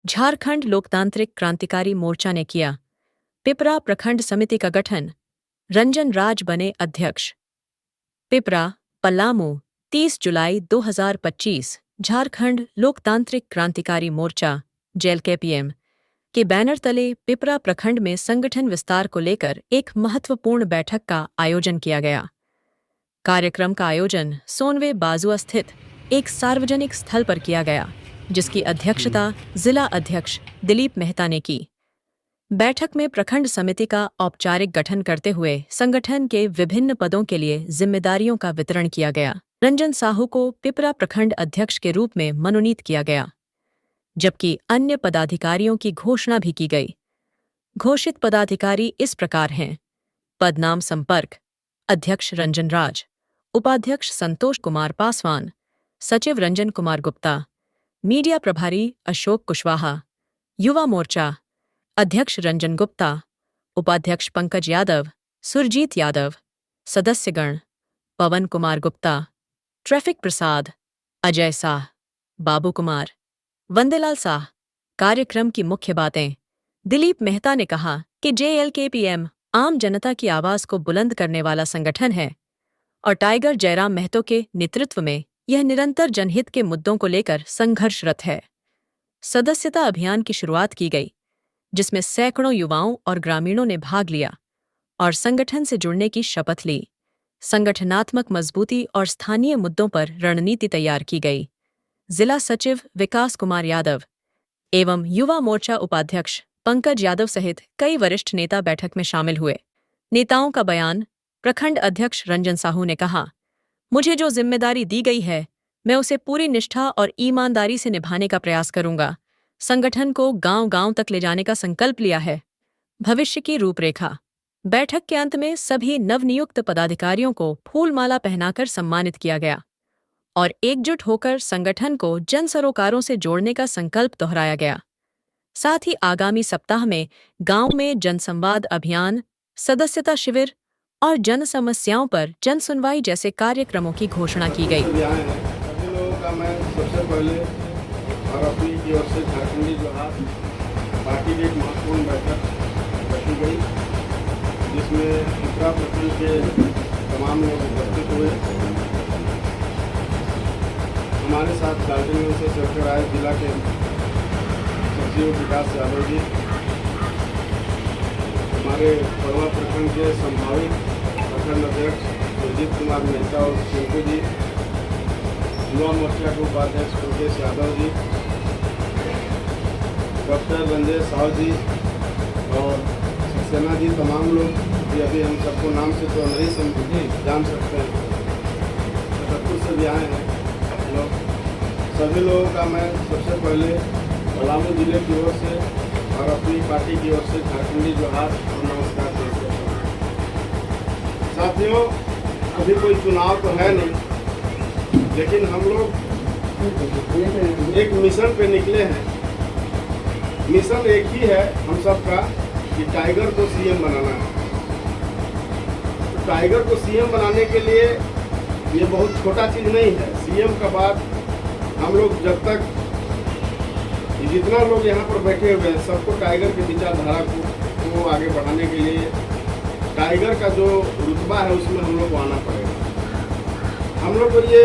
झारखंड लोकतांत्रिक क्रांतिकारी मोर्चा ने किया। पिपरा प्रखंड समिति का गठन। रंजन राज बने अध्यक्ष। पिपरा, पलामू, 30 जुलाई 2025। झारखंड लोकतांत्रिक क्रांतिकारी मोर्चा (जेएलकेपीएम) के बैनर तले पिपरा प्रखंड में संगठन विस्तार को लेकर एक महत्वपूर्ण बैठक का आयोजन किया गया। कार्यक्रम का आयोजन सोनवे बाजुआ स्थित एक सार्वजनिक स्थल पर किया गया, जिसकी अध्यक्षता जिला अध्यक्ष दिलीप मेहता ने की। बैठक में प्रखंड समिति का औपचारिक गठन करते हुए संगठन के विभिन्न पदों के लिए जिम्मेदारियों का वितरण किया गया। रंजन साहू को पिपरा प्रखंड अध्यक्ष के रूप में मनोनीत किया गया, जबकि अन्य पदाधिकारियों की घोषणा भी की गई। घोषित पदाधिकारी इस प्रकार हैं: पद नाम संपर्क, अध्यक्ष रंजन राज, उपाध्यक्ष संतोष कुमार पासवान, सचिव रंजन कुमार गुप्ता, मीडिया प्रभारी अशोक कुशवाहा, युवा मोर्चा अध्यक्ष रंजन गुप्ता, उपाध्यक्ष पंकज यादव, सुरजीत यादव, सदस्यगण पवन कुमार गुप्ता, ट्रैफिक प्रसाद, अजय शाह, बाबू कुमार, वंदेलाल शाह। कार्यक्रम की मुख्य बातें। दिलीप मेहता ने कहा कि जेएलकेपीएम आम जनता की आवाज को बुलंद करने वाला संगठन है और टाइगर जयराम महतो के नेतृत्व में यह निरंतर जनहित के मुद्दों को लेकर संघर्षरत है। सदस्यता अभियान की शुरुआत की गई, जिसमें सैकड़ों युवाओं और ग्रामीणों ने भाग लिया और संगठन से जुड़ने की शपथ ली। संगठनात्मक मजबूती और स्थानीय मुद्दों पर रणनीति तैयार की गई। जिला सचिव विकास कुमार यादव एवं युवा मोर्चा उपाध्यक्ष पंकज यादव सहित कई वरिष्ठ नेता बैठक में शामिल हुए। नेताओं का बयान। प्रखंड अध्यक्ष रंजन साहू ने कहा, मुझे जो जिम्मेदारी दी गई है, मैं उसे पूरी निष्ठा और ईमानदारी से निभाने का प्रयास करूंगा। संगठन को गांव-गांव तक ले जाने का संकल्प लिया है। भविष्य की रूपरेखा। बैठक के अंत में सभी नवनियुक्त पदाधिकारियों को फूलमाला पहनाकर सम्मानित किया गया और एकजुट होकर संगठन को जन सरोकारों से जोड़ने का संकल्प दोहराया गया। साथ ही आगामी सप्ताह में गांव में जनसंवाद अभियान, सदस्यता शिविर और जन समस्याओं पर जन सुनवाई जैसे कार्यक्रमों की घोषणा की गई। सभी लोगों का मैं सबसे पहले और अपनी की ओर से झारखंडी जोहार। पार्टी की एक महत्वपूर्ण बैठक रखी गई, जिसमें पिपरा प्रखंड के तमाम लोग उपस्थित हुए। हमारे साथ डाल्टनगंज से चलकर आए जिला के सचिव विकास यादव जी, हमारे पड़वा प्रखंड के संभावित प्रखंड अध्यक्ष सुरजीत कुमार मेहता और टिंकू जी, युवा मोर्चा के उपाध्यक्ष पंकज यादव जी, डॉक्टर रंजन साहू जी और सक्सेना जी, तमाम लोग भी अभी हम सबको नाम से तो नहीं जान सकते हैं, छतरपुर से भी आए हैं लोग। सभी लोगों का मैं सबसे पहले पलामू जिले की ओर से और अपनी पार्टी की ओर से झारखंडी जोहार और नमस्कार पेश करता हूँ। साथियों, अभी कोई चुनाव तो है नहीं, लेकिन हम लोग एक मिशन पे निकले हैं। मिशन एक ही है हम सबका कि टाइगर को सीएम बनाना है। तो टाइगर को सीएम बनाने के लिए ये बहुत छोटा चीज़ नहीं है। सीएम का बाद हम लोग जब तक जितना लोग यहाँ पर बैठे हुए हैं, सबको टाइगर की विचारधारा को आगे बढ़ाने के लिए टाइगर का जो रुतबा है उसमें हम लोग को आना पड़ेगा। हम लोग को ये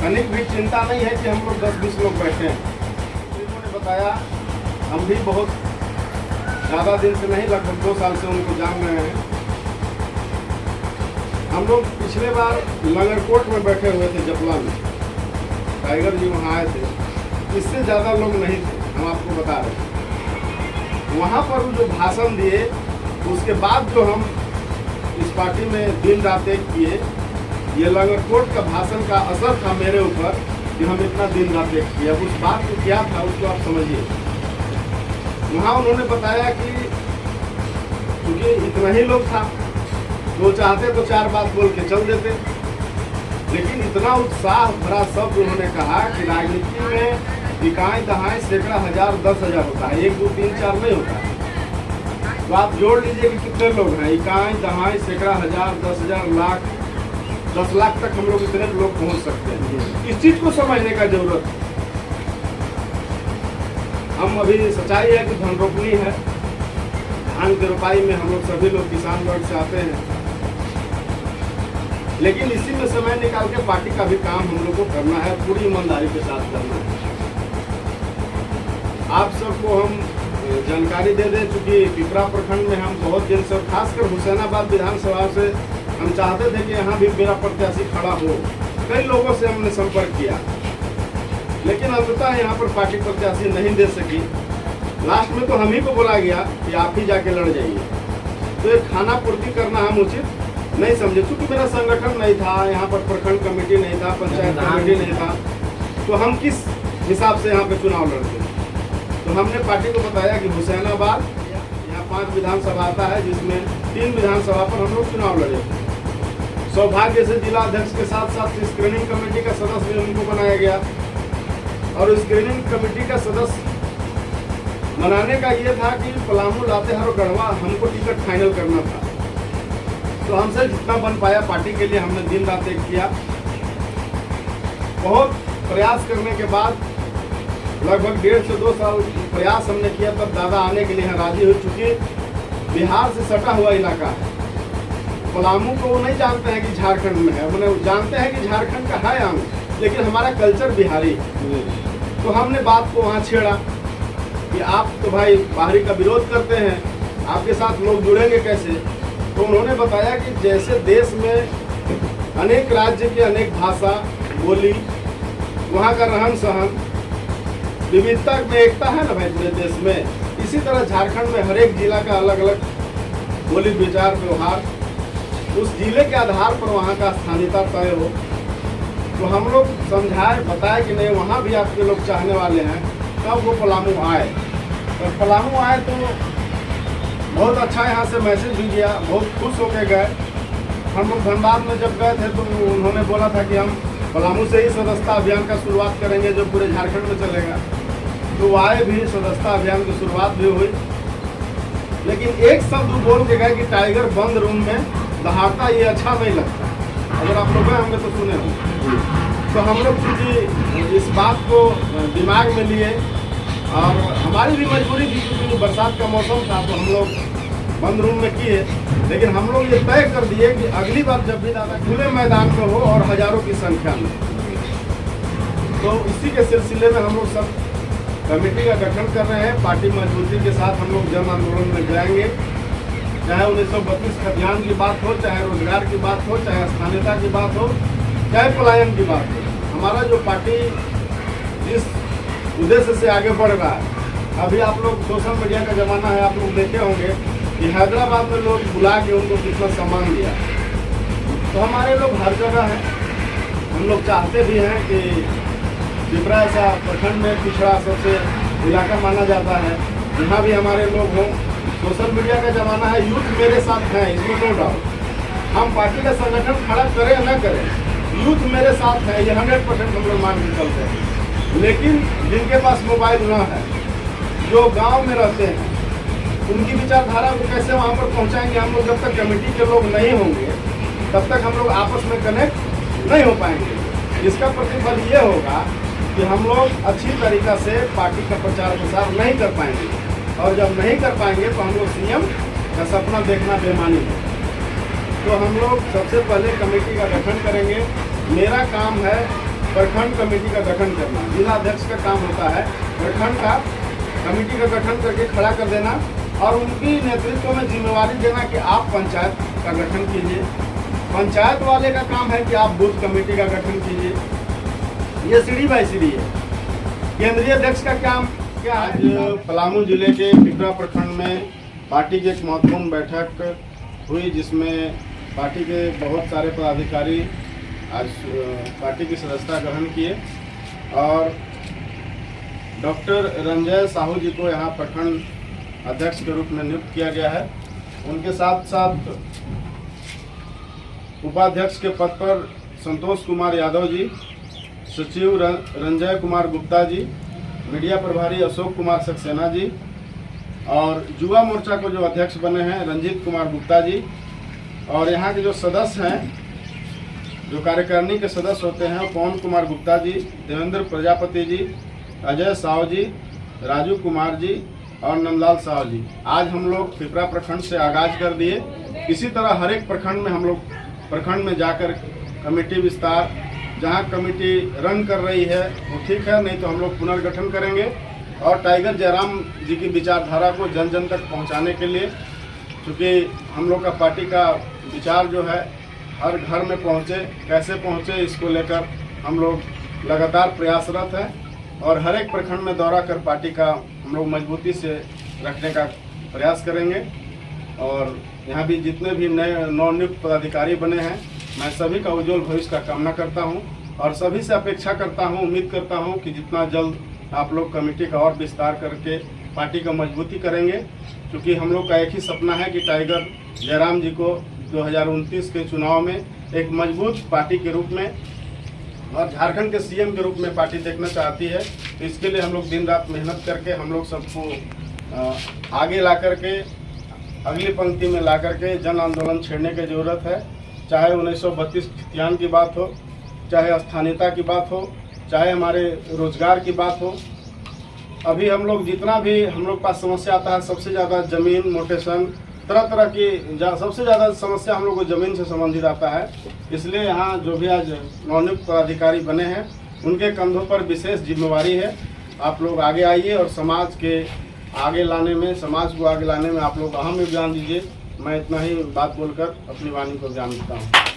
तनिक भी चिंता नहीं है कि हम लोग 10-20 लोग बैठे हैं। उन्होंने बताया, हम भी बहुत ज़्यादा दिन से नहीं, लगभग 2 साल से उनको जान रहे हैं। हम लोग पिछले बार लंगरकोट में बैठे हुए थे, जपला में टाइगर जी वहाँ आए थे। इससे ज़्यादा लोग नहीं थे, हम आपको बता रहे हैं। वहाँ पर वो जो भाषण दिए, उसके बाद जो हम इस पार्टी में दिन रात एक किए, ये लंगरकोट का भाषण का असर था मेरे ऊपर कि हम इतना दिन रात एक किए। अब उस बात को क्या था उसको आप समझिए। वहाँ उन्होंने बताया कि क्योंकि इतना ही लोग था, जो चाहते तो 4 बात बोल के चल देते, लेकिन इतना उत्साह भरा शब्द उन्होंने कहा कि राजनीति में इकाई दहाई सैकड़ा हजार 10,000 होता है, 1 2 3 4 नहीं होता है। तो आप जोड़ लीजिए कि कितने लोग हैं। इकाई दहाई सैकड़ा हजार 10,000 लाख 10 लाख तक हम लोग इतने लोग पहुंच सकते हैं। इस चीज को समझने का जरूरत है। हम अभी सच्चाई है कि धन रोपनी है, धान की रोपाई में हम लोग सभी लोग किसान वर्ग से आते हैं, लेकिन इसी में समय निकाल के पार्टी का भी काम हम लोग को करना है, पूरी ईमानदारी के साथ करना है। आप सबको हम जानकारी दे दें, चूँकि पिपरा प्रखंड में हम बहुत दिन से, खासकर हुसैनाबाद विधानसभा से हम चाहते थे कि यहाँ भी मेरा प्रत्याशी खड़ा हो। कई लोगों से हमने संपर्क किया, लेकिन अंततः यहाँ पर पार्टी प्रत्याशी नहीं दे सकी। लास्ट में तो हम ही को बोला गया कि आप ही जाके लड़ जाइए। तो ये खाना पूर्ति करना हम उचित नहीं समझे, चूँकि मेरा संगठन नहीं था, यहाँ पर प्रखंड कमेटी नहीं था, पंचायत कमेटी नहीं था, तो हम किस हिसाब से यहाँ पे चुनाव लड़ते। तो हमने पार्टी को बताया कि हुसैनाबाद यहाँ 5 विधानसभा आता है, जिसमें 3 विधानसभा पर हम लोग चुनाव लड़े थे। सौभाग्य से जिला अध्यक्ष के साथ साथ स्क्रीनिंग कमेटी का सदस्य भी उनको बनाया गया, और स्क्रीनिंग कमेटी का सदस्य बनाने का ये था कि पलामू, लातेहार और गढ़वा हमको टिकट फाइनल करना था। तो हमसे जितना बन पाया पार्टी के लिए हमने दिन रात एक किया। बहुत प्रयास करने के बाद लगभग 1.5 से 2 साल प्रयास हमने किया, तब दादा आने के लिए यहाँ राजी हो चुके। बिहार से सटा हुआ इलाका है, पलामू को वो नहीं जानते हैं कि झारखंड में है, मैंने जानते हैं कि झारखंड का है हम, लेकिन हमारा कल्चर बिहारी है। तो हमने बात को वहाँ छेड़ा कि आप तो भाई बाहरी का विरोध करते हैं, आपके साथ लोग जुड़ेंगे कैसे। तो उन्होंने बताया कि जैसे देश में अनेक राज्य की अनेक भाषा, बोली, वहाँ का रहन सहन, विविधता में एकता है ना भाई पूरे देश में, इसी तरह झारखंड में हर एक जिला का अलग अलग बोली, विचार, व्यवहार, उस जिले के आधार पर वहाँ का स्थानीयता तय हो। तो हम लोग समझाए, बताए कि नहीं, वहाँ भी आपके लोग चाहने वाले हैं, तब वो पलामू आए। और पलामू आए तो बहुत अच्छा यहाँ से मैसेज भी गया, बहुत खुश होके गए। हम लोग धनबाद में जब गए थे तो उन्होंने बोला था कि हम पलामू से ही सदस्यता अभियान का शुरुआत करेंगे जो पूरे झारखंड में चलेगा। तो वो आए भी, सदस्यता अभियान की शुरुआत भी हुई, लेकिन एक शब्द बोल के गए कि टाइगर बंद रूम में दहाड़ता ये अच्छा नहीं लगता। अगर आप लोग होंगे तो सुने होंगे। तो हम लोग क्योंकि इस बात को दिमाग में लिए, और हमारी भी मजबूरी थी क्योंकि बरसात का मौसम था, तो हम लोग बंद रूम में किए। लेकिन हम लोग ये तय कर दिए कि अगली बार जब भी दादा खुले मैदान में हो और हजारों की संख्या में, तो इसी के सिलसिले में हम लोग सब कमेटी का गठन कर रहे हैं। पार्टी मजबूती के साथ हम लोग जन आंदोलन में जाएंगे, चाहे 1932 खतियान की बात हो, चाहे रोजगार की बात हो, चाहे स्थानीयता की बात हो, चाहे पलायन की बात हो। हमारा जो पार्टी जिस उद्देश्य से आगे बढ़ रहा है, अभी आप लोग सोशल मीडिया का ज़माना है, आप लोग देखे होंगे कि हैदराबाद में लोग बुला के उनको कितना सम्मान दिया। तो हमारे लोग हर जगह हैं। हम लोग चाहते भी हैं कि पिपरा ऐसा प्रखंड में पिछड़ा सबसे इलाका माना जाता है, यहाँ भी हमारे लोग हों। सोशल मीडिया का ज़माना है, यूथ मेरे साथ है, इसमें नो डाउट। हम पार्टी का संगठन खड़ा करें या न करें, यूथ मेरे साथ है, ये 100% हम लोग मान के चलते हैं। लेकिन जिनके पास मोबाइल ना है, जो गांव में रहते हैं, उनकी विचारधारा को कैसे वहां पर पहुंचाएंगे हम लोग। जब तक कमेटी के लोग नहीं होंगे, तब तक हम लोग आपस में कनेक्ट नहीं हो पाएंगे। इसका प्रतिफल ये होगा कि हम लोग अच्छी तरीक़ा से पार्टी का प्रचार प्रसार नहीं कर पाएंगे, और जब नहीं कर पाएंगे तो हम लोग सीएम का सपना देखना बेमानी है। तो हम लोग सबसे पहले कमेटी का गठन करेंगे। मेरा काम है प्रखंड कमेटी का गठन करना, जिला अध्यक्ष का काम होता है प्रखंड का कमेटी का गठन करके खड़ा कर देना, और उनकी नेतृत्व में जिम्मेवारी देना कि आप पंचायत का गठन कीजिए। पंचायत वाले का काम है कि आप बूथ कमेटी का गठन कीजिए। ये सीढ़ी बाई सीढ़ी है। केंद्रीय अध्यक्ष का काम क्या है? आज पलामू जिले के पिपरा प्रखंड में पार्टी की एक महत्वपूर्ण बैठक हुई, जिसमें पार्टी के बहुत सारे पदाधिकारी आज पार्टी की सदस्यता ग्रहण किए, और डॉक्टर रंजय साहू जी को यहाँ प्रखंड अध्यक्ष के रूप में नियुक्त किया गया है। उनके साथ साथ उपाध्यक्ष के पद पर संतोष कुमार यादव जी, सचिव रंजय कुमार गुप्ता जी, मीडिया प्रभारी अशोक कुमार सक्सेना जी, और युवा मोर्चा को जो अध्यक्ष बने हैं रंजीत कुमार गुप्ता जी, और यहाँ के जो सदस्य हैं, जो कार्यकारिणी के सदस्य होते हैं, पवन कुमार गुप्ता जी, देवेंद्र प्रजापति जी, अजय साव जी, राजू कुमार जी और नंदलाल साहू जी। आज हम लोग पिपरा प्रखंड से आगाज कर दिए। इसी तरह हर एक प्रखंड में हम लोग प्रखंड में जाकर कमेटी विस्तार, जहां कमेटी रन कर रही है वो ठीक है, नहीं तो हम लोग पुनर्गठन करेंगे और टाइगर जयराम जी की विचारधारा को जन जन तक पहुंचाने के लिए, क्योंकि हम लोग का पार्टी का विचार जो है हर घर में पहुंचे, कैसे पहुंचे, इसको लेकर हम लोग लगातार प्रयासरत हैं और हर एक प्रखंड में दौरा कर पार्टी का हम लोग मजबूती से रखने का प्रयास करेंगे। और यहाँ भी जितने भी नए नवनियुक्त पदाधिकारी बने हैं, मैं सभी का उज्जवल भविष्य का कामना करता हूँ और सभी से अपेक्षा करता हूँ, उम्मीद करता हूँ कि जितना जल्द आप लोग कमेटी का और विस्तार करके पार्टी का मजबूती करेंगे, क्योंकि हम लोग का एक ही सपना है कि टाइगर जयराम जी को 2029 के चुनाव में एक मजबूत पार्टी के रूप में और झारखंड के सीएम के रूप में पार्टी देखना चाहती है। तो इसके लिए हम लोग दिन रात मेहनत करके हम लोग सबको आगे ला करके अगली पंक्ति में ला करके जन आंदोलन छेड़ने की ज़रूरत है। चाहे 1932 खतियान की बात हो, चाहे स्थानीयता की बात हो, चाहे हमारे रोजगार की बात हो। अभी हम लोग जितना भी हम लोग पास समस्या आता है, सबसे ज़्यादा ज़मीन मोटेशन, तरह तरह की सबसे ज़्यादा समस्या हम लोग को ज़मीन से संबंधित आता है। इसलिए यहाँ जो भी आज नवनियुक्त पदाधिकारी बने हैं, उनके कंधों पर विशेष जिम्मेवारी है। आप लोग आगे आइए और समाज के आगे लाने में, समाज को आगे लाने में आप लोग अहम योगदान दीजिए। मैं इतना ही बात बोलकर अपनी वाणी को विराम देता हूँ।